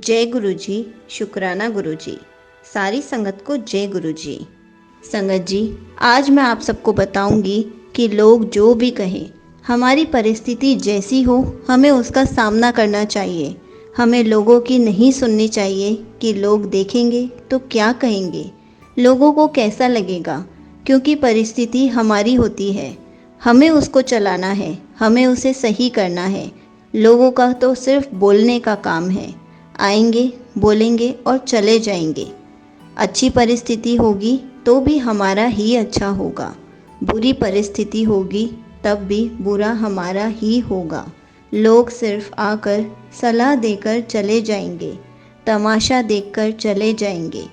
जय गुरु जी। शुक्राना गुरु जी। सारी संगत को जय गुरु जी। संगत जी, आज मैं आप सबको बताऊंगी कि लोग जो भी कहें, हमारी परिस्थिति जैसी हो हमें उसका सामना करना चाहिए। हमें लोगों की नहीं सुननी चाहिए कि लोग देखेंगे तो क्या कहेंगे, लोगों को कैसा लगेगा, क्योंकि परिस्थिति हमारी होती है। हमें उसको चलाना है, हमें उसे सही करना है। लोगों का तो सिर्फ बोलने का काम है। आएंगे, बोलेंगे और चले जाएंगे। अच्छी परिस्थिति होगी तो भी हमारा ही अच्छा होगा, बुरी परिस्थिति होगी तब भी बुरा हमारा ही होगा। लोग सिर्फ आकर सलाह देकर चले जाएंगे, तमाशा देखकर चले जाएंगे।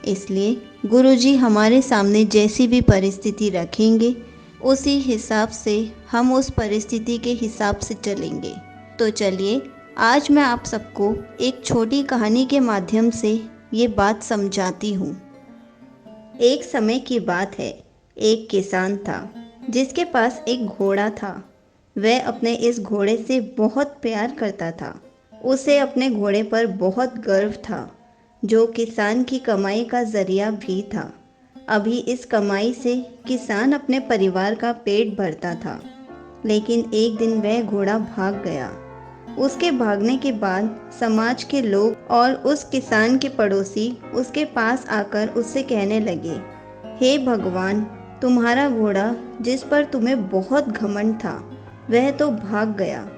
इसलिए गुरुजी हमारे सामने जैसी भी परिस्थिति रखेंगे, उसी हिसाब से हम उस परिस्थिति के हिसाब से चलेंगे। तो चलिए, आज मैं आप सबको एक छोटी कहानी के माध्यम से ये बात समझाती हूँ। एक समय की बात है, एक किसान था जिसके पास एक घोड़ा था। वह अपने इस घोड़े से बहुत प्यार करता था। उसे अपने घोड़े पर बहुत गर्व था, जो किसान की कमाई का जरिया भी था। अभी इस कमाई से किसान अपने परिवार का पेट भरता था। लेकिन एक दिन वह घोड़ा भाग गया। उसके भागने के बाद समाज के लोग और उस किसान के पड़ोसी उसके पास आकर उससे कहने लगे, हे भगवान, तुम्हारा घोड़ा जिस पर तुम्हें बहुत घमंड था वह तो भाग गया।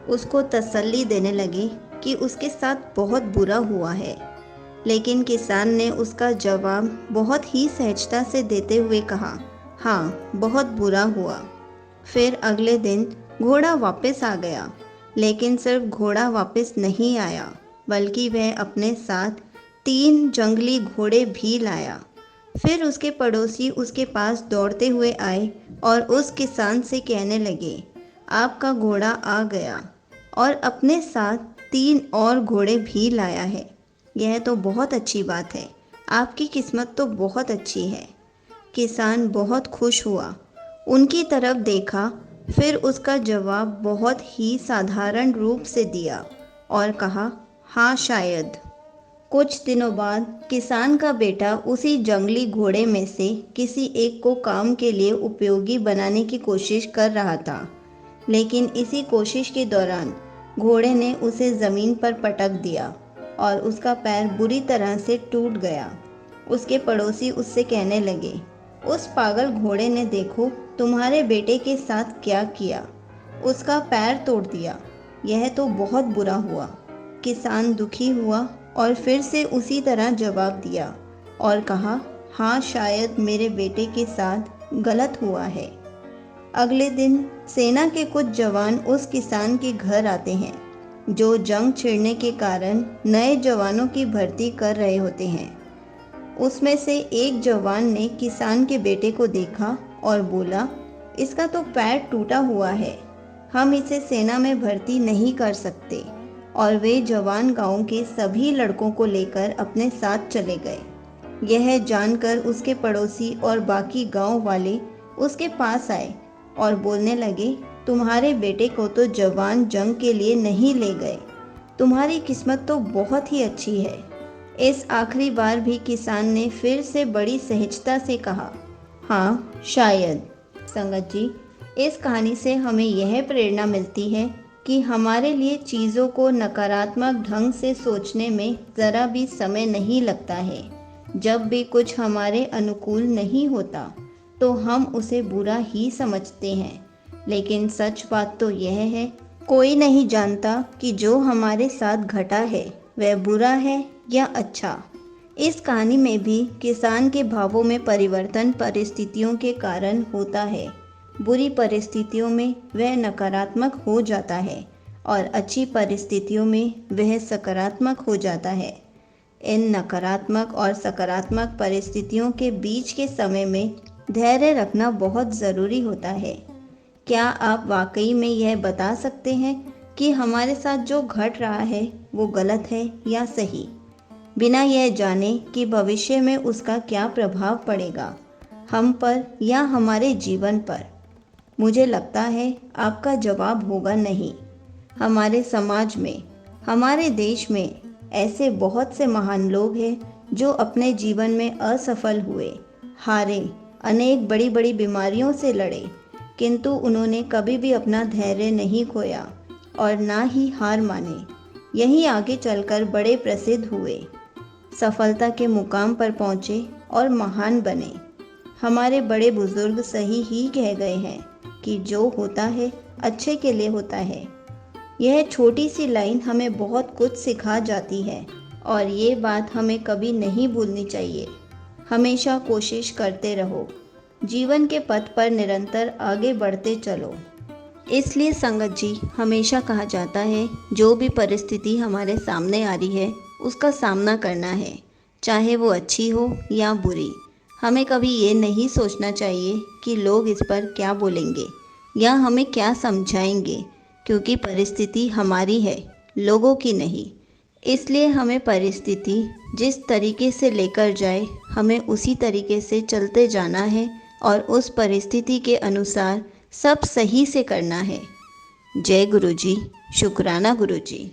उसको तसल्ली देने लगे कि उसके साथ बहुत बुरा हुआ है। लेकिन किसान ने उसका जवाब बहुत ही सहजता से देते हुए कहा, हाँ, बहुत बुरा हुआ। फिर अगले दिन घोड़ा वापस आ गया। लेकिन सिर्फ घोड़ा वापस नहीं आया, बल्कि वह अपने साथ 3 जंगली घोड़े भी लाया। फिर उसके पड़ोसी उसके पास दौड़ते हुए आए और उस किसान से कहने लगे, आपका घोड़ा आ गया और अपने साथ 3 और घोड़े भी लाया है। यह तो बहुत अच्छी बात है, आपकी किस्मत तो बहुत अच्छी है। किसान बहुत खुश हुआ, उनकी तरफ देखा, फिर उसका जवाब बहुत ही साधारण रूप से दिया और कहा, हाँ शायद। कुछ दिनों बाद किसान का बेटा उसी जंगली घोड़े में से किसी एक को काम के लिए उपयोगी बनाने की कोशिश कर रहा था। लेकिन इसी कोशिश के दौरान घोड़े ने उसे ज़मीन पर पटक दिया और उसका पैर बुरी तरह से टूट गया। उसके पड़ोसी उससे कहने लगे, उस पागल घोड़े ने देखो तुम्हारे बेटे के साथ क्या किया, उसका पैर तोड़ दिया। यह तो बहुत बुरा हुआ। किसान दुखी हुआ और फिर से उसी तरह जवाब दिया और कहा, हाँ शायद मेरे बेटे के साथ गलत हुआ है। अगले दिन सेना के कुछ जवान उस किसान के घर आते हैं, जो जंग छिड़ने के कारण नए जवानों की भर्ती कर रहे होते हैं। उसमें से एक जवान ने किसान के बेटे को देखा और बोला, इसका तो पैर टूटा हुआ है, हम इसे सेना में भर्ती नहीं कर सकते। और वे जवान गांव के सभी लड़कों को लेकर अपने साथ चले गए। यह जानकर उसके पड़ोसी और बाकी गांव वाले उसके पास आए और बोलने लगे, तुम्हारे बेटे को तो जवान जंग के लिए नहीं ले गए, तुम्हारी किस्मत तो बहुत ही अच्छी है। इस आखिरी बार भी किसान ने फिर से बड़ी सहजता से कहा, हाँ शायद। संगत जी, इस कहानी से हमें यह प्रेरणा मिलती है कि हमारे लिए चीज़ों को नकारात्मक ढंग से सोचने में ज़रा भी समय नहीं लगता है। जब भी कुछ हमारे अनुकूल नहीं होता तो हम उसे बुरा ही समझते हैं। लेकिन सच बात तो यह है, कोई नहीं जानता कि जो हमारे साथ घटा है वह बुरा है या अच्छा। इस कहानी में भी किसान के भावों में परिवर्तन परिस्थितियों के कारण होता है। बुरी परिस्थितियों में वह नकारात्मक हो जाता है और अच्छी परिस्थितियों में वह सकारात्मक हो जाता है। इन नकारात्मक और सकारात्मक परिस्थितियों के बीच के समय में धैर्य रखना बहुत ज़रूरी होता है। क्या आप वाकई में यह बता सकते हैं कि हमारे साथ जो घट रहा है वो गलत है या सही, बिना यह जाने कि भविष्य में उसका क्या प्रभाव पड़ेगा हम पर या हमारे जीवन पर? मुझे लगता है आपका जवाब होगा नहीं। हमारे समाज में, हमारे देश में ऐसे बहुत से महान लोग हैं जो अपने जीवन में असफल हुए, हारे, अनेक बड़ी बड़ी बीमारियों से लड़े, किंतु उन्होंने कभी भी अपना धैर्य नहीं खोया और ना ही हार माने। यही आगे चलकर बड़े प्रसिद्ध हुए, सफलता के मुकाम पर पहुँचे और महान बने। हमारे बड़े बुजुर्ग सही ही कह गए हैं कि जो होता है अच्छे के लिए होता है। यह छोटी सी लाइन हमें बहुत कुछ सिखा जाती है और ये बात हमें कभी नहीं भूलनी चाहिए। हमेशा कोशिश करते रहो, जीवन के पथ पर निरंतर आगे बढ़ते चलो। इसलिए संगत जी, हमेशा कहा जाता है जो भी परिस्थिति हमारे सामने आ रही है उसका सामना करना है, चाहे वो अच्छी हो या बुरी। हमें कभी ये नहीं सोचना चाहिए कि लोग इस पर क्या बोलेंगे या हमें क्या समझाएंगे, क्योंकि परिस्थिति हमारी है, लोगों की नहीं। इसलिए हमें परिस्थिति जिस तरीके से लेकर जाए हमें उसी तरीके से चलते जाना है और उस परिस्थिति के अनुसार सब सही से करना है। जय गुरु जी, शुक्राना गुरु जी।